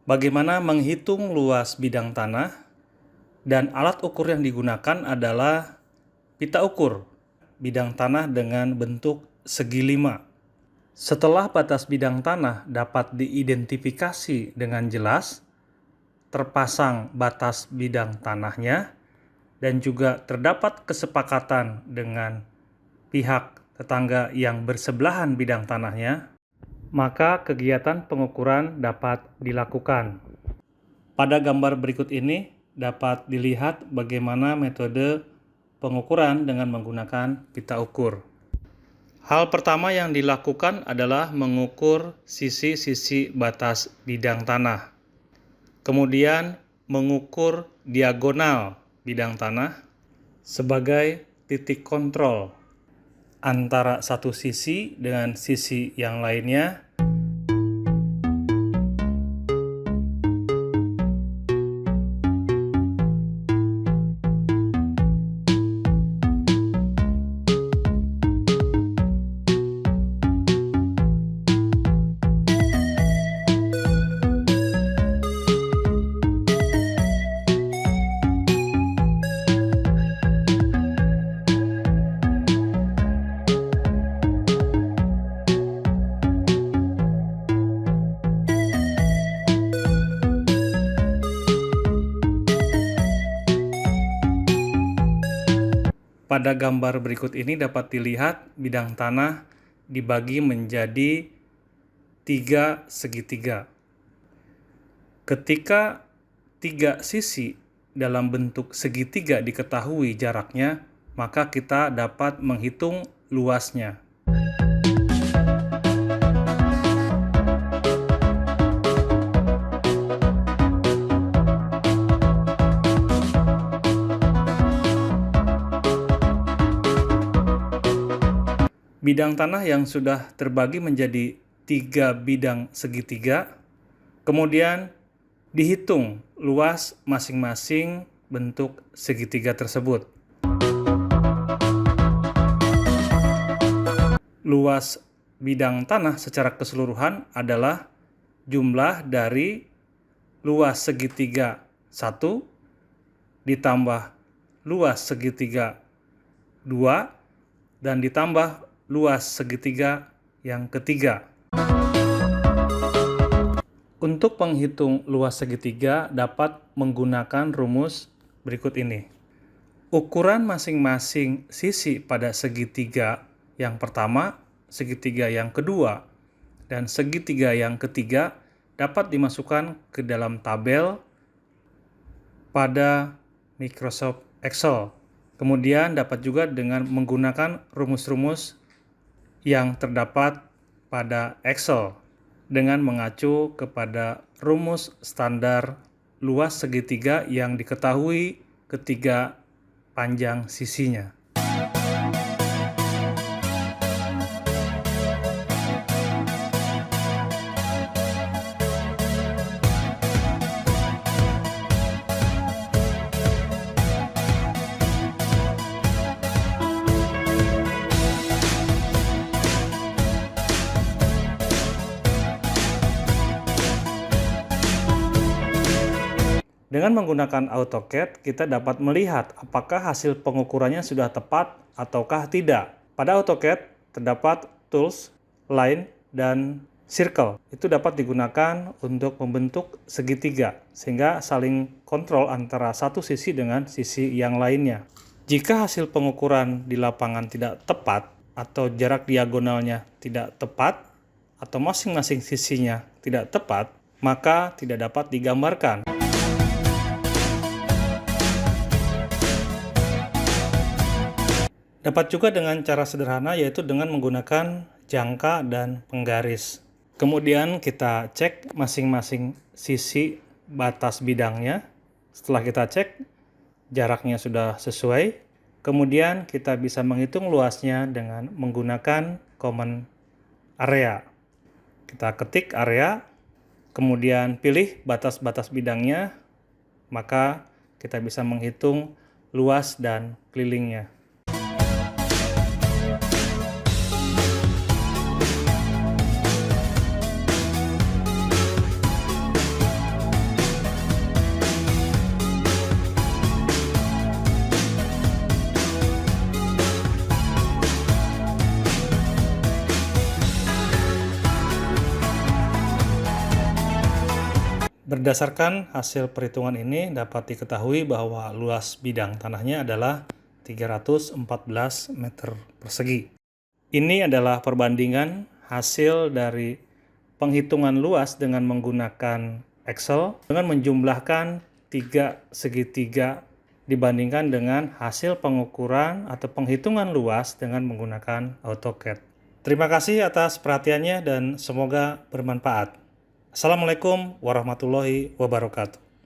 Bagaimana menghitung luas bidang tanah, dan alat ukur yang digunakan adalah pita ukur bidang tanah dengan bentuk segi 5. Setelah batas bidang tanah dapat diidentifikasi dengan jelas, terpasang batas bidang tanahnya, dan juga terdapat kesepakatan dengan pihak tetangga yang bersebelahan bidang tanahnya, maka kegiatan pengukuran dapat dilakukan. Pada gambar berikut ini dapat dilihat bagaimana metode pengukuran dengan menggunakan pita ukur. Hal pertama yang dilakukan adalah mengukur sisi-sisi batas bidang tanah. Kemudian mengukur diagonal bidang tanah sebagai titik kontrol antara satu sisi dengan sisi yang lainnya. Pada gambar berikut ini dapat dilihat bidang tanah dibagi menjadi 3 segitiga. Ketika 3 sisi dalam bentuk segitiga diketahui jaraknya, maka kita dapat menghitung luasnya. Bidang tanah yang sudah terbagi menjadi 3 bidang segitiga, kemudian dihitung luas masing-masing bentuk segitiga tersebut. Luas bidang tanah secara keseluruhan adalah jumlah dari luas segitiga 1 ditambah luas segitiga 2 dan ditambah luas segitiga yang ketiga. Untuk menghitung luas segitiga dapat menggunakan rumus berikut ini. Ukuran masing-masing sisi pada segitiga yang pertama, segitiga yang kedua, dan segitiga yang ketiga dapat dimasukkan ke dalam tabel pada Microsoft Excel. Kemudian dapat juga dengan menggunakan rumus-rumus yang terdapat pada Excel dengan mengacu kepada rumus standar luas segitiga yang diketahui ketiga panjang sisinya. Dengan menggunakan AutoCAD, kita dapat melihat apakah hasil pengukurannya sudah tepat ataukah tidak. Pada AutoCAD terdapat tools, line, dan circle. Itu dapat digunakan untuk membentuk segitiga, sehingga saling kontrol antara satu sisi dengan sisi yang lainnya. Jika hasil pengukuran di lapangan tidak tepat, atau jarak diagonalnya tidak tepat, atau masing-masing sisinya tidak tepat, maka tidak dapat digambarkan. Dapat juga dengan cara sederhana, yaitu dengan menggunakan jangka dan penggaris. Kemudian kita cek masing-masing sisi batas bidangnya. Setelah kita cek, jaraknya sudah sesuai. Kemudian kita bisa menghitung luasnya dengan menggunakan command area. Kita ketik area, kemudian pilih batas-batas bidangnya, maka kita bisa menghitung luas dan kelilingnya. Berdasarkan hasil perhitungan ini dapat diketahui bahwa luas bidang tanahnya adalah 314 meter persegi. Ini adalah perbandingan hasil dari penghitungan luas dengan menggunakan Excel dengan menjumlahkan 3 segitiga dibandingkan dengan hasil pengukuran atau penghitungan luas dengan menggunakan AutoCAD. Terima kasih atas perhatiannya dan semoga bermanfaat. Assalamualaikum warahmatullahi wabarakatuh.